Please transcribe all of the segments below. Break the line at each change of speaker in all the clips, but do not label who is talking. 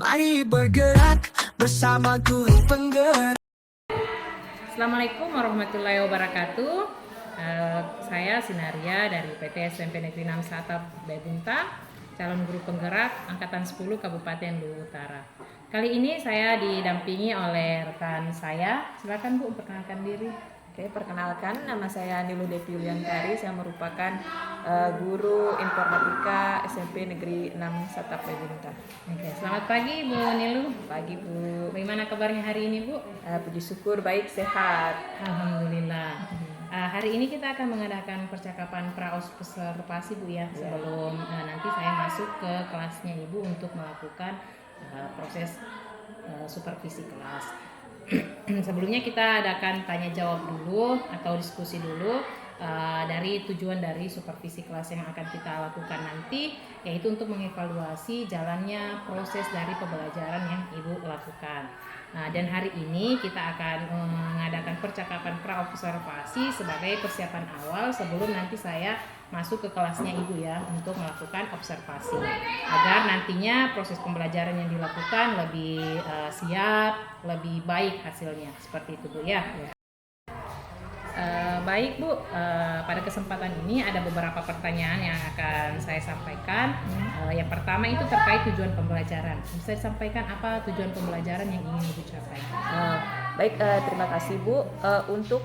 Mari bergerak bersama guru penggerak.
Assalamualaikum warahmatullahi wabarakatuh. Saya Sinaria dari PT SMP Negeri 6 Satap Babunta, calon guru penggerak Angkatan 10 Kabupaten Luwu Utara. Kali ini saya didampingi oleh rekan saya. Silakan Bu, perkenalkan diri.
Oke, perkenalkan, nama saya Niluh Devi Yuliantari. Saya merupakan guru informatika SMP Negeri 6 Satap Babunta.
Oke, selamat pagi Bu Niluh.
Pagi Bu.
Bagaimana kabarnya hari ini Bu?
Puji syukur baik, sehat.
Alhamdulillah. Hari ini kita akan mengadakan percakapan pra-observasi Bu ya. Sebelum nanti saya masuk ke kelasnya Ibu untuk melakukan proses supervisi kelas. Sebelumnya kita adakan tanya jawab dulu atau diskusi dulu dari tujuan dari supervisi kelas yang akan kita lakukan nanti, yaitu untuk mengevaluasi jalannya proses dari pembelajaran yang Ibu lakukan. Dan hari ini kita akan mengadakan percakapan pra-observasi sebagai persiapan awal sebelum nanti saya masuk ke kelasnya Ibu ya, untuk melakukan observasi agar nantinya proses pembelajaran yang dilakukan lebih siap, lebih baik hasilnya, seperti itu Bu ya. Baik Bu, pada kesempatan ini ada beberapa pertanyaan yang akan saya sampaikan. Yang pertama itu terkait tujuan pembelajaran. Bisa disampaikan apa tujuan pembelajaran yang ingin Ibu capai?
Baik, terima kasih Bu. Untuk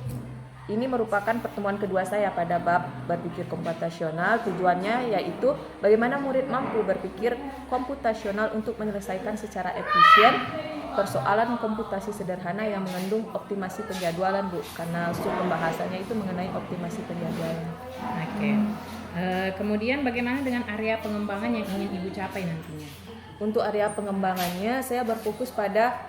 ini merupakan pertemuan kedua saya pada bab berpikir komputasional. Tujuannya yaitu bagaimana murid mampu berpikir komputasional untuk menyelesaikan secara efisien persoalan komputasi sederhana yang mengandung optimasi penjadwalan Bu, karena pembahasannya itu mengenai optimasi penjadwalan.
Oke. Kemudian bagaimana dengan area pengembangan yang ingin Ibu capai nantinya?
Untuk area pengembangannya saya berfokus pada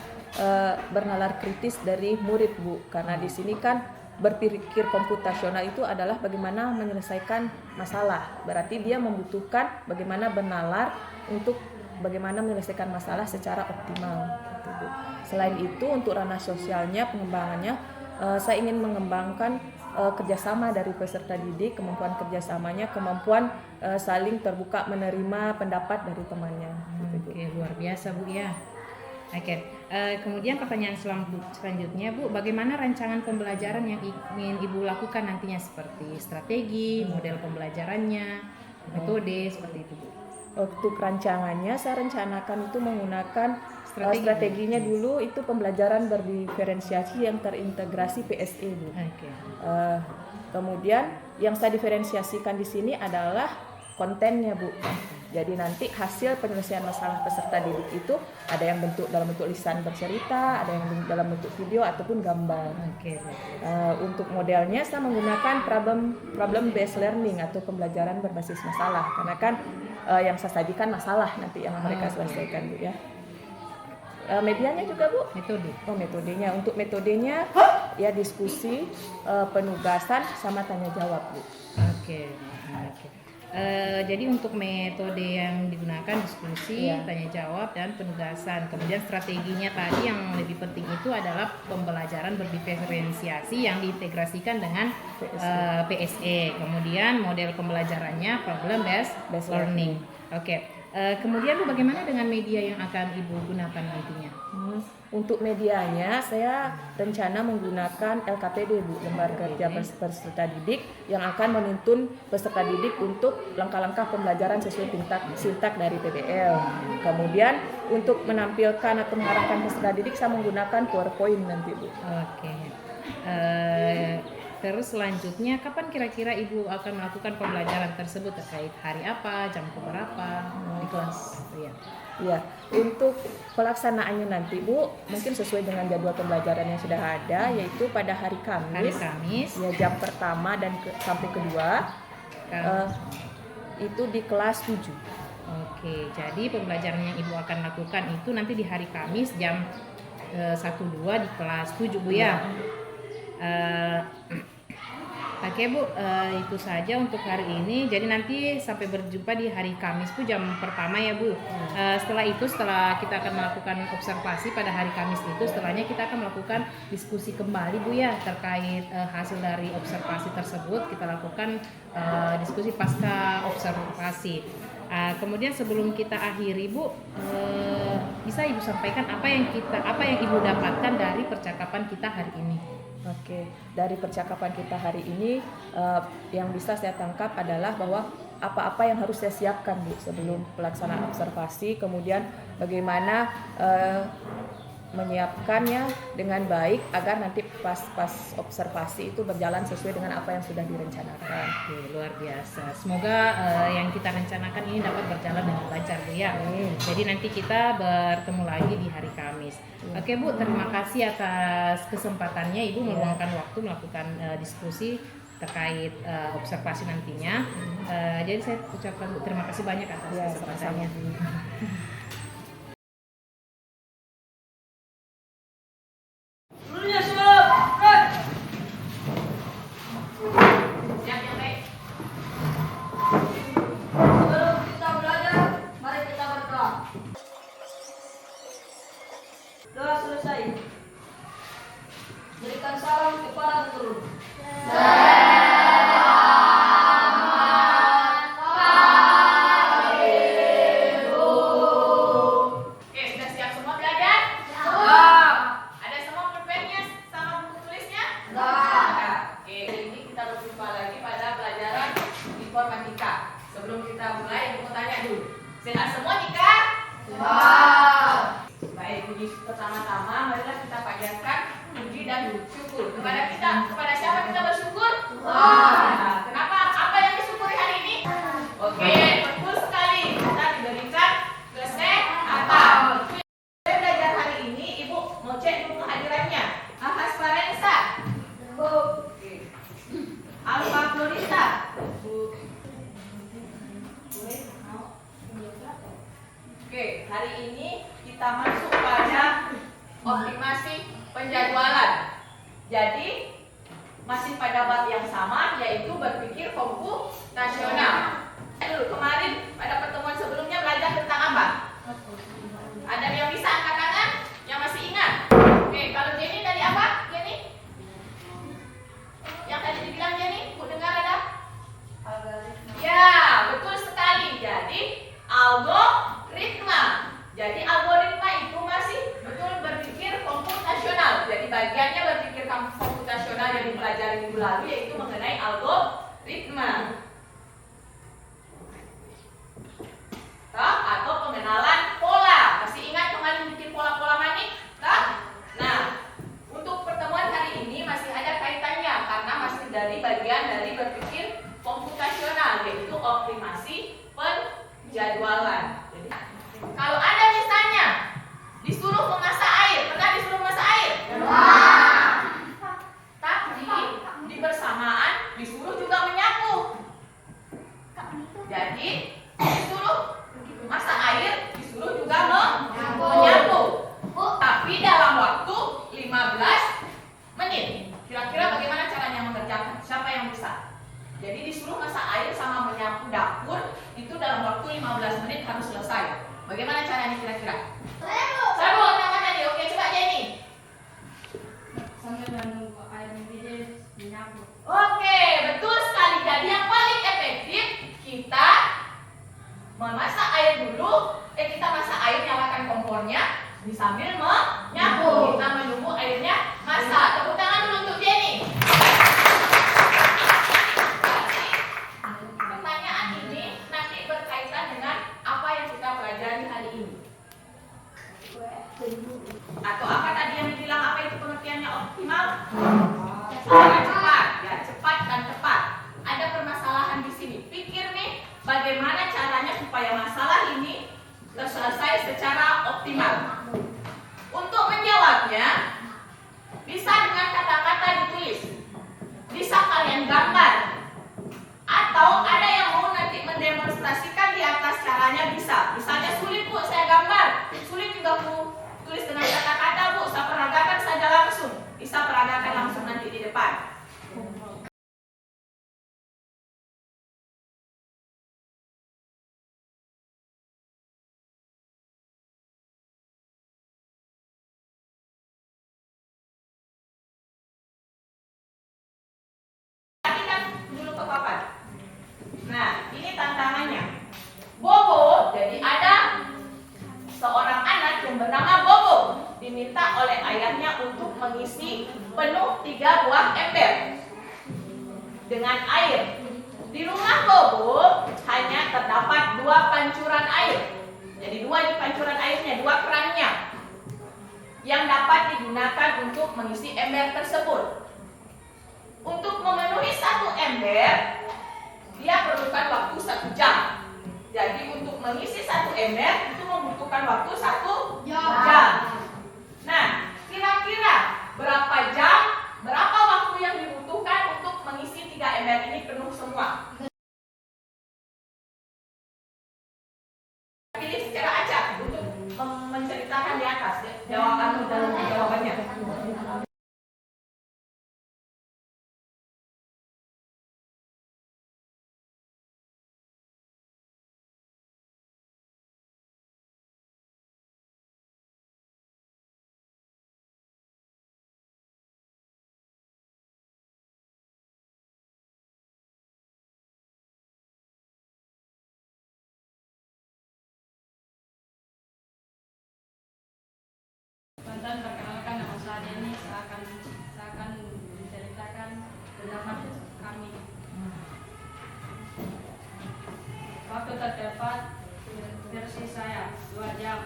bernalar kritis dari murid Bu, karena di sini kan berpikir komputasional itu adalah bagaimana menyelesaikan masalah. Berarti dia membutuhkan bagaimana bernalar untuk bagaimana menyelesaikan masalah secara optimal. Selain itu untuk ranah sosialnya, pengembangannya, saya ingin mengembangkan kerjasama dari peserta didik, kemampuan kerjasamanya, kemampuan saling terbuka menerima pendapat dari temannya.
Oke, luar biasa Bu ya. Oke, kemudian pertanyaan selanjutnya Bu, bagaimana rancangan pembelajaran yang ingin Ibu lakukan nantinya, seperti strategi, model pembelajarannya, metode, seperti itu Bu?
Untuk rancangannya saya rencanakan itu menggunakan strateginya dulu itu pembelajaran berdiferensiasi yang terintegrasi PSE Bu.
Oke.
Kemudian yang saya diferensiasikan di sini adalah kontennya Bu. Jadi nanti hasil penyelesaian masalah peserta didik itu ada yang dalam bentuk lisan bercerita, ada yang dalam bentuk video ataupun gambar.
Oke.
Untuk modelnya saya menggunakan problem based learning atau pembelajaran berbasis masalah, karena kan yang saya sajikan masalah nanti yang mereka selesaikan Bu ya. Medianya juga Bu?
Metode.
Metodenya. Untuk metodenya ya diskusi, penugasan sama tanya jawab Bu.
Oke. Jadi untuk metode yang digunakan diskusi, tanya jawab, dan penugasan. Kemudian strateginya tadi yang lebih penting itu adalah pembelajaran berdiferensiasi yang diintegrasikan dengan PSE. Kemudian model pembelajarannya problem based learning. Oke. Kemudian Bu, bagaimana dengan media yang akan Ibu gunakan nantinya?
Untuk medianya saya rencana menggunakan LKPD Bu, lembar kerja peserta didik, yang akan menuntun peserta didik untuk langkah-langkah pembelajaran sesuai sintak dari PBL. Kemudian untuk menampilkan atau mengarahkan peserta didik saya menggunakan PowerPoint nanti Bu.
Oke. Terus selanjutnya, kapan kira-kira Ibu akan melakukan pembelajaran tersebut, terkait hari apa, jam berapa di kelas?
Ya, untuk pelaksanaannya nanti Bu, mungkin sesuai dengan jadwal pembelajaran yang sudah ada, yaitu pada hari Kamis. Ya, jam pertama dan sampai kedua itu di kelas 7.
Oke, jadi pembelajaran yang Ibu akan lakukan itu nanti di hari Kamis jam 1-2 di kelas 7 Bu ya. Oke Bu, itu saja untuk hari ini. Jadi nanti sampai berjumpa di hari Kamis Bu, jam pertama ya Bu. Setelah kita akan melakukan observasi pada hari Kamis itu, setelahnya kita akan melakukan diskusi kembali Bu ya terkait hasil dari observasi tersebut. Kita lakukan diskusi pasca observasi. Kemudian sebelum kita akhiri Bu, bisa Ibu sampaikan apa yang Ibu dapatkan dari percakapan kita hari ini?
Oke, dari percakapan kita hari ini yang bisa saya tangkap adalah bahwa apa-apa yang harus saya siapkan Bu sebelum pelaksanaan observasi, kemudian bagaimana menyiapkannya dengan baik agar nanti pas observasi itu berjalan sesuai dengan apa yang sudah direncanakan.
Oke, luar biasa. Semoga yang kita rencanakan ini dapat berjalan dengan lancar Bu ya. Jadi nanti kita bertemu lagi di hari Kamis. Oke Bu, terima kasih atas kesempatannya Ibu meluangkan waktu melakukan diskusi terkait observasi nantinya. Jadi saya ucapkan Bu, terima kasih banyak atas kesempatannya.
Doa selesai. Berikan salam kepada guru.
Oke, sudah siap semua belajar? Siap. Ada semua pulpennya sama buku tulisnya? Siap. Oke, ini kita berjumpa lagi pada pelajaran informatika. Sebelum kita mulai, aku mau tanya dulu. Sehat semua Nika? Siap. Baik, puji pertama-tama, marilah kita panjatkan puji dan syukur kepada siapa kita bersyukur? Nah, kenapa? Apa yang disyukuri hari ini? Oke, betul sekali. Kita diberikan kesehatan. Saya belajar hari ini, Ibu mau cek dulu kehadirannya. Ahas Parensa. Oke. Alfa Florista. Oke, hari ini kita masuk pada optimasi penjadwalan. Jadi masih pada bab yang sama, yaitu berpikir komputasional. Dulu kemarin pada pertemuan sebelumnya belajar tentang apa? Ada yang bisa angkat tangan? Yang masih ingat? Oke, kalau Jenny tadi apa? Jenny? Yang tadi dibilang Jenny? Bu dengar ada? Ya, betul sekali. Jadi algoritma. Jadi algoritma itu masih betul berpikir komputasional. Jadi bagiannya berpikir komputasional yang dipelajari minggu lalu yaitu mengenai algoritma. Atau pengenalan pola. Masih ingat kemarin bikin pola-pola manik? Nah, untuk pertemuan hari ini masih ada kaitannya karena masih dari bagian dari berpikir komputasional yaitu optimasi penjadwalan. Jadi, kalau ada misalnya disuruh memasak air, pernah disuruh memasak air? Tapi di bersamaan disuruh juga menyapu. Jadi disuruh masak air, disuruh juga menyapu. Tapi dalam waktu 15 menit. Kira-kira bagaimana caranya mengerjakan? Siapa yang bisa? Jadi disuruh masak air sama menyapu dapur itu dalam waktu 15 menit harus selesai. Bagaimana caranya kira-kira? Saya mau nama tadi. Oke, coba Jenny.
Sambil menunggu air mendidih menyapu.
Oke, betul sekali. Jadi yang paling efektif kita memasak air dulu. Kita masak air, nyalakan kompornya sambil menyapu. Kita menunggu airnya masak. Tepuk tangan dulu untuk Jenny. Pertanyaan ini nanti berkaitan dengan apa yang kita pelajari hari ini. Atau apa tadi yang dibilang apa itu pengertiannya optimal? Cepat, ya cepat dan tepat. Ada permasalahan di sini. Pikir nih, bagaimana caranya supaya masalah ini terselesai secara optimal. Untuk menjawabnya, bisa dengan kata-kata ditulis, bisa kalian gambar, atau ada yang mau nanti mendemonstrasikan di atas caranya bisa. Misalnya sulit Bu, saya gambar. Sulit juga Bu, tulis dengan kata-kata Bu, saya peragakan saja langsung. Bisa peragakan langsung nanti di depan. pelajarnya untuk mengisi penuh 3 buah ember dengan air. Di rumah Bobo hanya terdapat 2 pancuran air. Jadi 2 di pancuran airnya, 2 kerannya yang dapat digunakan untuk mengisi ember tersebut. Untuk memenuhi 1 ember, dia perlukan waktu 1 jam. Jadi untuk mengisi 1 ember itu membutuhkan waktu 1 jam. Nah, kira-kira berapa jam, berapa waktu yang dibutuhkan untuk mengisi 3 ember ini penuh semua? Pilih secara acak untuk menceritakan di atas jawabannya.
Mantan, perkenalkan nama saya Denny. Saya akan menceritakan pendapat kami. Waktu tercepat versi saya 2 jam.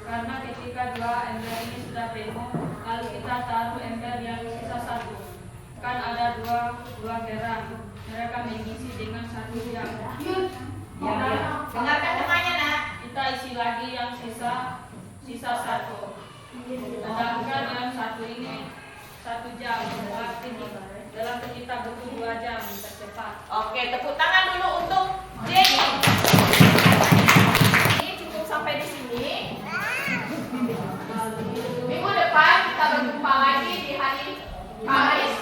Karena ketika 2 ember ini sudah penuh, lalu kita taruh ember yang sisa 1. Kan ada dua keran. Mereka mengisi dengan 1 jam.
Ya. Dengarkan temannya, Nak.
Kita isi lagi yang sisa 1. Sedangkan yang 1 ini 1 jam. Berarti dalam kita butuh 2 jam tercepat.
Oke, tepuk tangan dulu untuk Jenny. Ini cukup sampai di sini. Minggu depan kita berjumpa lagi di hari Kamis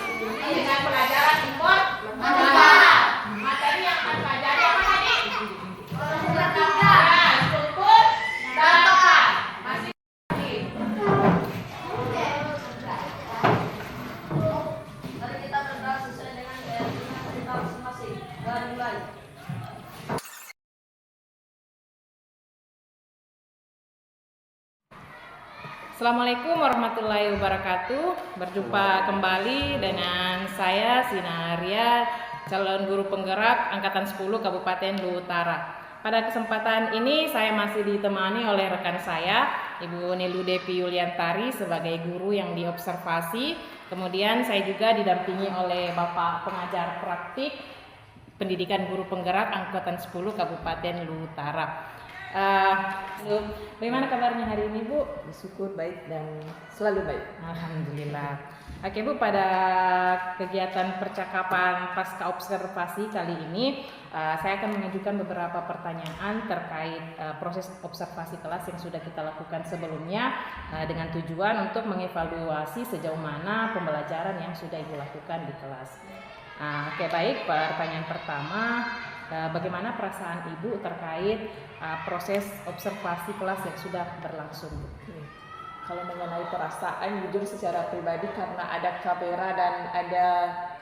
dengan pelajaran impor matematika. Materi yang akan pelajari apa tadi? Ya, struktur data. Masih lagi.
Mari kita bergerak sesuai dengan keyakinan kita masing-masing. Dari mulai.
Assalamualaikum warahmatullahi wabarakatuh. Berjumpa kembali dengan saya Sina Arya, calon guru penggerak angkatan 10 Kabupaten Luwu Utara. Pada kesempatan ini saya masih ditemani oleh rekan saya, Ibu Nilu Devi Yuliantari sebagai guru yang diobservasi. Kemudian saya juga didampingi oleh Bapak pengajar praktik pendidikan guru penggerak angkatan 10 Kabupaten Luwu Utara. Bagaimana kabarnya hari ini, Bu?
Bersyukur baik dan selalu baik.
Alhamdulillah. Oke, Bu, pada kegiatan percakapan pasca observasi kali ini saya akan mengajukan beberapa pertanyaan terkait proses observasi kelas yang sudah kita lakukan sebelumnya dengan tujuan untuk mengevaluasi sejauh mana pembelajaran yang sudah Ibu lakukan di kelas. Oke, baik. Pertanyaan pertama, bagaimana perasaan Ibu terkait proses observasi kelas yang sudah berlangsung?
Kalau mengenai perasaan, jujur secara pribadi karena ada kamera dan ada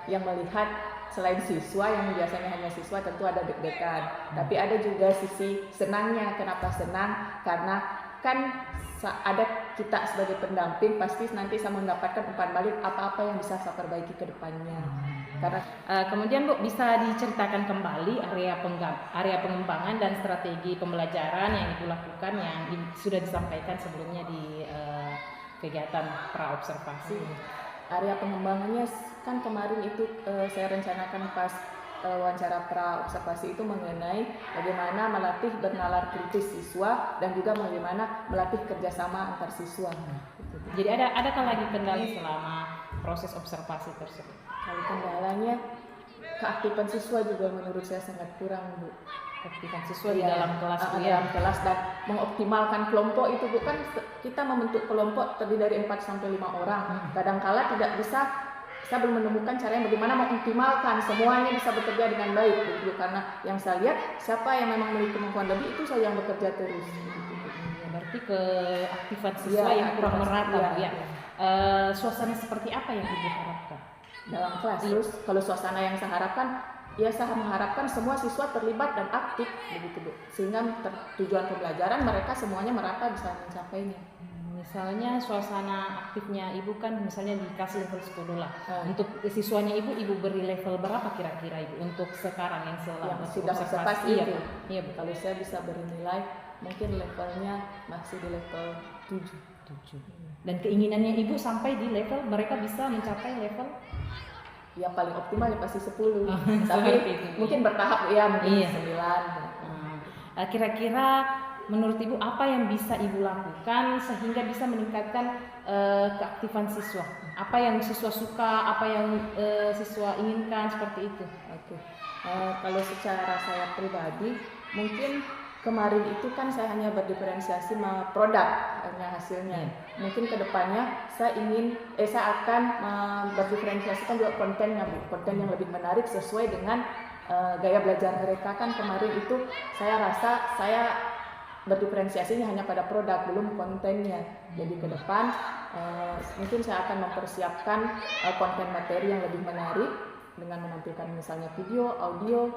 yang melihat selain siswa yang biasanya hanya siswa, tentu ada deg-degan. Tapi ada juga sisi senangnya. Kenapa senang? Karena kan ada kita sebagai pendamping pasti nanti saya mendapatkan umpan balik apa-apa yang bisa saya perbaiki ke depannya. Karena
kemudian Bu, bisa diceritakan kembali area pengembangan dan strategi pembelajaran yang Ibu lakukan yang sudah disampaikan sebelumnya di kegiatan pra-observasi.
Area pengembangannya kan kemarin itu saya rencanakan pas wawancara pra-observasi itu mengenai bagaimana melatih bernalar kritis siswa dan juga bagaimana melatih kerjasama antar siswa.
Jadi adakah lagi kendala selama proses observasi tersebut?
Kalau kendalanya keaktifan siswa juga menurut saya sangat kurang, Bu.
Keaktifan siswa di dalam kelas, Bu, ya.
Dalam kelas dan mengoptimalkan kelompok itu, Bu, kan kita membentuk kelompok terdiri dari 4 sampai 5 orang. Kadangkala tidak bisa, saya belum menemukan cara yang bagaimana mengoptimalkan semuanya bisa bekerja dengan baik, Bu. Karena yang saya lihat siapa yang memang memiliki kemampuan lebih itu saya yang bekerja terus.
Berarti keaktifan siswa yang kurang merata, Bu, ya. Suasana seperti apa yang Ibu harapkan
dalam kelas? Terus kalau suasana yang saya harapkan ya saya mengharapkan semua siswa terlibat dan aktif begitu Bu, sehingga tujuan pembelajaran mereka semuanya merata bisa mencapainya.
Misalnya suasana aktifnya Ibu kan misalnya di kelas level 10 lah.
Hmm.
Untuk siswanya Ibu beri level berapa kira-kira Ibu untuk sekarang yang
Yang
selama
sudah observasi
Iya,
itu.
Bu. Iya, Bu.
Kalau saya bisa beri nilai, mungkin levelnya masih di level 7.
7. Dan keinginannya Ibu sampai di level mereka bisa mencapai level
Yang paling optimal ya pasti 10. Tapi
seperti itu.
mungkin bertahap ya, mungkin
Iya.
9.
Kira-kira menurut Ibu apa yang bisa Ibu lakukan sehingga bisa meningkatkan keaktifan siswa? Apa yang siswa suka, apa yang siswa inginkan seperti itu?
Oke. Kalau secara saya pribadi, mungkin kemarin itu kan saya hanya berdiferensiasi sama produk hanya hasilnya. Mungkin kedepannya saya akan berdiferensiasikan juga kontennya Bu, konten yang lebih menarik sesuai dengan gaya belajar mereka. Kan kemarin itu saya rasa saya berdiferensiasinya hanya pada produk, belum kontennya. Jadi ke depan mungkin saya akan mempersiapkan konten materi yang lebih menarik dengan menampilkan misalnya video, audio,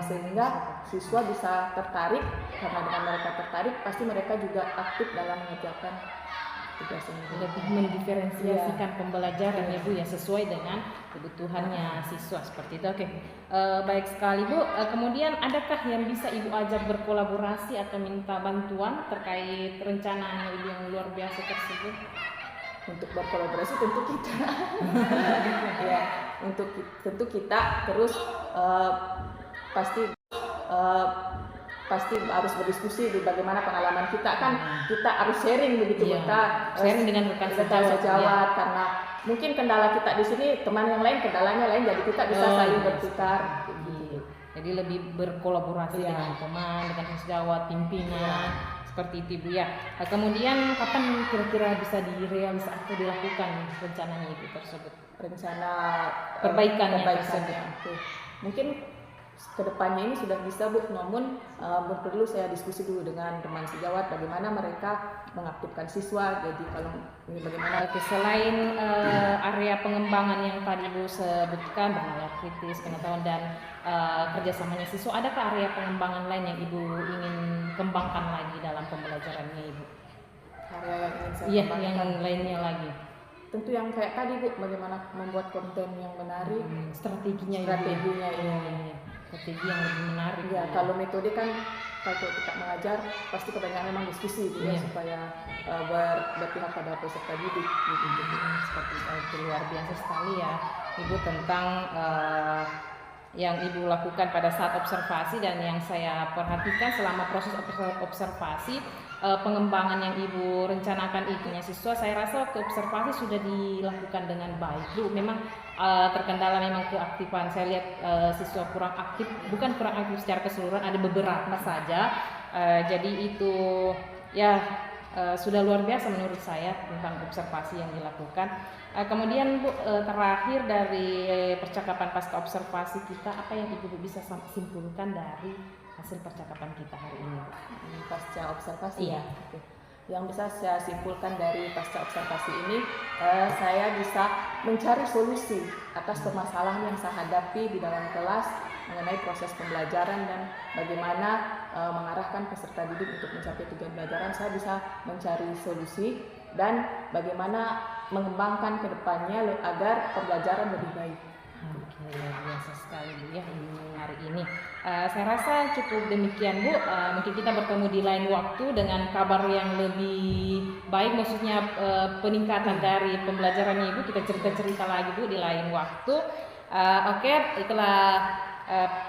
sehingga siswa bisa tertarik. Karena dengan mereka tertarik pasti mereka juga aktif dalam mengerjakan tugasnya.
Lebih mendiferensiasikan pembelajaran ya Bu ya, sesuai dengan kebutuhannya siswa seperti itu. Oke. Baik sekali Bu. Kemudian adakah yang bisa Ibu ajak berkolaborasi atau minta bantuan terkait rencana Ibu yang luar biasa tersebut?
Untuk berkolaborasi tentu kita ya, tentu kita terus pasti harus berdiskusi di bagaimana pengalaman kita. Kan kita harus sharing begitu.
Iya,
Kita
sharing dengan rekan sejawat,
sejawat karena mungkin kendala kita di sini, teman yang lain kendalanya lain, jadi kita bisa saling bertukar.
Jadi lebih berkolaborasi
Iya.
dengan teman, dengan sejawat, pimpinan, seperti itu Bu ya. Kemudian kapan kira-kira bisa direalisasi atau dilakukan rencananya itu tersebut?
Rencana
Perbaikannya
perbaikannya.
tersebut.
Oke. Mungkin kedepannya ini sudah bisa Bu, namun perlu saya diskusi dulu dengan teman sejawat bagaimana mereka mengaktifkan siswa. Jadi kalau ini bagaimana
Oke, selain area pengembangan yang tadi Ibu sebutkan, bernalar kritis, pengetahuan dan kerjasamanya siswa, adakah area pengembangan lain yang Ibu ingin kembangkan lagi dalam pembelajarannya Ibu?
area yang ingin saya
Iya,
kembangkan?
yang lainnya lagi.
Tentu yang kayak tadi Bu, bagaimana membuat konten yang menarik,
Strateginya Ibu.
strateginya
Iya,
ini.
iya. Strategi yang lebih menarik.
Ya, kalau metode kan kalau kita mengajar pasti kebanyakan memang diskusi gitu ya,
Iya.
supaya berpihak pada peserta didik gitu.
Seperti itu, luar biasa sekali ya Ibu tentang yang Ibu lakukan pada saat observasi, dan yang saya perhatikan selama proses observasi, pengembangan yang Ibu rencanakan itunya siswa, saya rasa observasi sudah dilakukan dengan baik Bu. Memang terkendala memang keaktifan, saya lihat siswa kurang aktif, bukan kurang aktif secara keseluruhan, ada beberapa saja. Jadi itu ya sudah luar biasa menurut saya tentang observasi yang dilakukan. Kemudian Bu, terakhir dari percakapan pasca observasi kita, apa yang Ibu bisa simpulkan dari hasil percakapan kita hari ini Bu?
Pasca observasi
Iya.
ya. Oke. Yang bisa saya simpulkan dari pasca observasi ini, saya bisa mencari solusi atas permasalahan yang saya hadapi di dalam kelas mengenai proses pembelajaran dan bagaimana mengarahkan peserta didik untuk mencapai tujuan pembelajaran. Saya bisa mencari solusi dan bagaimana mengembangkan ke depannya agar pembelajaran lebih baik.
Oke, luar biasa sekali Bu ya hari ini. Saya rasa cukup demikian Bu. Mungkin kita bertemu di lain waktu dengan kabar yang lebih baik, maksudnya peningkatan dari pembelajarannya Ibu. Kita cerita-cerita lagi Bu di lain waktu. Oke, itulah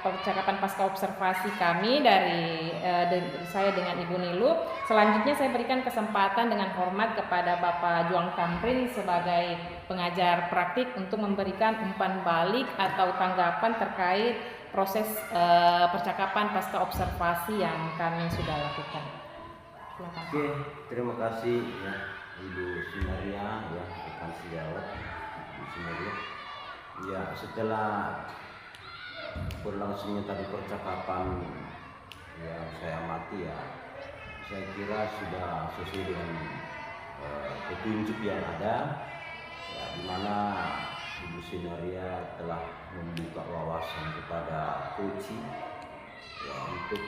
percakapan pasca observasi kami dari saya dengan Ibu Nilu. Selanjutnya saya berikan kesempatan dengan hormat kepada Bapak Juang Tamrin sebagai pengajar praktik untuk memberikan umpan balik atau tanggapan terkait proses percakapan pasca observasi yang kami sudah lakukan. Silakan.
Oke, terima kasih ya Ibu Sunaria ya, rekan sejawat Ibu Sunaria. Ya, setelah berlangsungnya tadi percakapan yang saya amati ya, saya kira sudah sesuai dengan petunjuk yang ada ya, di mana Ibu Sunaria telah membuka wawasan kepada coaching ya, untuk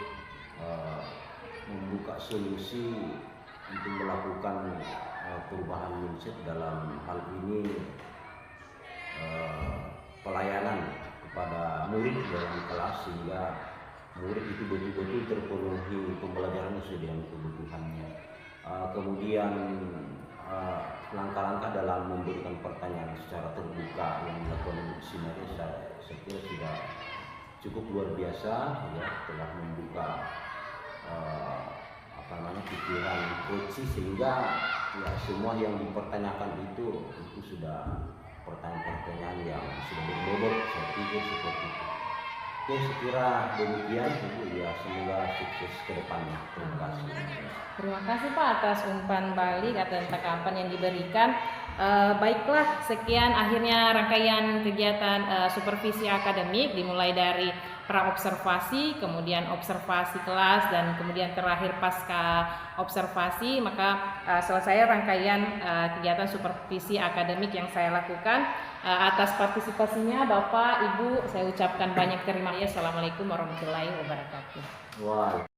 membuka solusi untuk melakukan perubahan mindset dalam hal ini pelayanan kepada murid dalam kelas, sehingga murid itu betul-betul terpenuhi pembelajaran sesuai dengan kebutuhannya. Kemudian langkah-langkah dalam memberikan pertanyaan secara terbuka yang dilakukan oleh Sinari saya kira sudah cukup luar biasa ya, telah membuka pikiran coach, sehingga ya semua yang dipertanyakan itu sudah pertanyaan-pertanyaan yang sudah berbobot, saya pikir seperti itu. Oke, sekira demikian Ibu, ya semoga sukses ke depannya. Terima kasih.
Terima kasih Pak atas umpan balik atau tanggapan yang diberikan. Baiklah, sekian akhirnya rangkaian kegiatan supervisi akademik, dimulai dari praobservasi, kemudian observasi kelas, dan kemudian terakhir pasca observasi. Maka selesai rangkaian kegiatan supervisi akademik yang saya lakukan. Atas partisipasinya Bapak, Ibu, saya ucapkan banyak terima kasih. Assalamualaikum warahmatullahi wabarakatuh.
Wah.